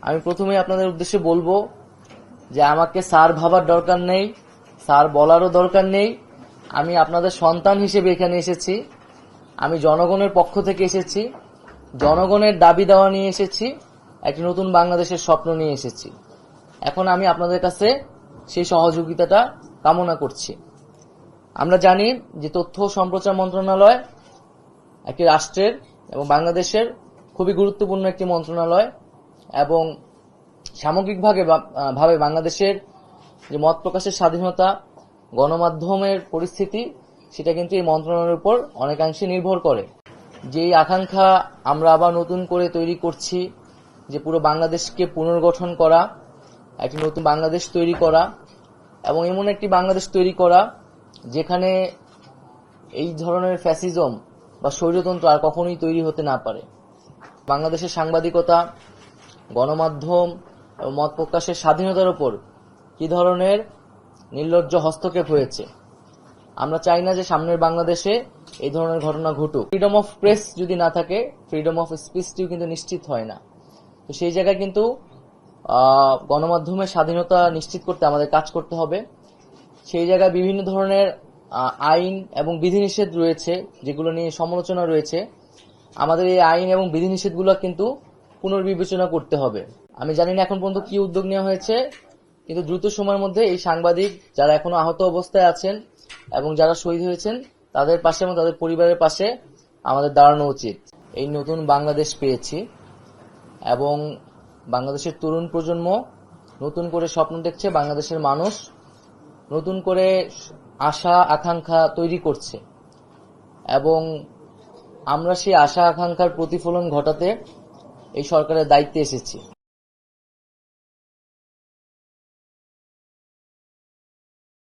আমি প্রথমেই আপনাদের উদ্দেশ্যে বলবো যে আমাকে স্যার ভাবার দরকার নেই, স্যার বলারও দরকার নেই। আমি আপনাদের সন্তান হিসেবে এখানে এসেছি। আমি জনগণের পক্ষ থেকে এসেছি, জনগণের দাবি দেওয়া নিয়ে এসেছি, একটি নতুন বাংলাদেশের স্বপ্ন নিয়ে এসেছি। এখন আমি আপনাদের কাছে সেই সহযোগিতাটা কামনা করছি। আমরা জানি যে তথ্য ও সম্প্রচার মন্ত্রণালয় একটি রাষ্ট্রের এবং বাংলাদেশের খুবই গুরুত্বপূর্ণ একটি মন্ত্রণালয়, এবং সামগ্রিকভাবে বাংলাদেশের যে মত প্রকাশের স্বাধীনতা, গণমাধ্যমের পরিস্থিতি, সেটা কিন্তু এই মন্ত্রণালয়ের উপর অনেকাংশে নির্ভর করে। যেই আকাঙ্ক্ষা আমরা আবার নতুন করে তৈরি করছি, যে পুরো বাংলাদেশকে পুনর্গঠন করা, একটি নতুন বাংলাদেশ তৈরি করা, এবং এমন একটি বাংলাদেশ তৈরি করা যেখানে এই ধরনের ফ্যাসিজম বা স্বৈরতন্ত্র আর কখনোই তৈরি হতে না পারে। বাংলাদেশের সাংবাদিকতা, গণমাধ্যম এবং মত প্রকাশের স্বাধীনতার উপর কি ধরনের নির্লজ্জ হস্তক্ষেপ হয়েছে। আমরা চাই না যে সামনের বাংলাদেশে এই ধরনের ঘটনা ঘটুক। ফ্রিডম অফ প্রেস যদি না থাকে, ফ্রিডম অফ স্পিচটিও কিন্তু নিশ্চিত হয় না। তো সেই জায়গায় কিন্তু গণমাধ্যমের স্বাধীনতা নিশ্চিত করতে আমাদের কাজ করতে হবে। সেই জায়গায় বিভিন্ন ধরনের আইন এবং বিধিনিষেধ রয়েছে, যেগুলো নিয়ে সমালোচনা রয়েছে। আমাদের এই আইন এবং বিধিনিষেধগুলো কিন্তু পুনর্বিবেচনা করতে হবে। আমি জানি না এখন পর্যন্ত কি উদ্যোগ নেওয়া হয়েছে, কিন্তু দ্রুত সময়ের মধ্যে এই সাংবাদিক যারা এখনো আহত অবস্থায় আছেন এবং যারা শহীদ হয়েছেন তাদের পাশে এবং তাদের পরিবারের পাশে আমাদের দাঁড়ানো উচিত। এই নতুন বাংলাদেশ পেয়েছি এবং বাংলাদেশের তরুণ প্রজন্ম নতুন করে স্বপ্ন দেখছে, বাংলাদেশের মানুষ নতুন করে আশা আকাঙ্ক্ষা তৈরি করছে, এবং আমরা সেই আশা আকাঙ্ক্ষার প্রতিফলন ঘটাতে এই সরকারের দায়িত্বে এসেছি।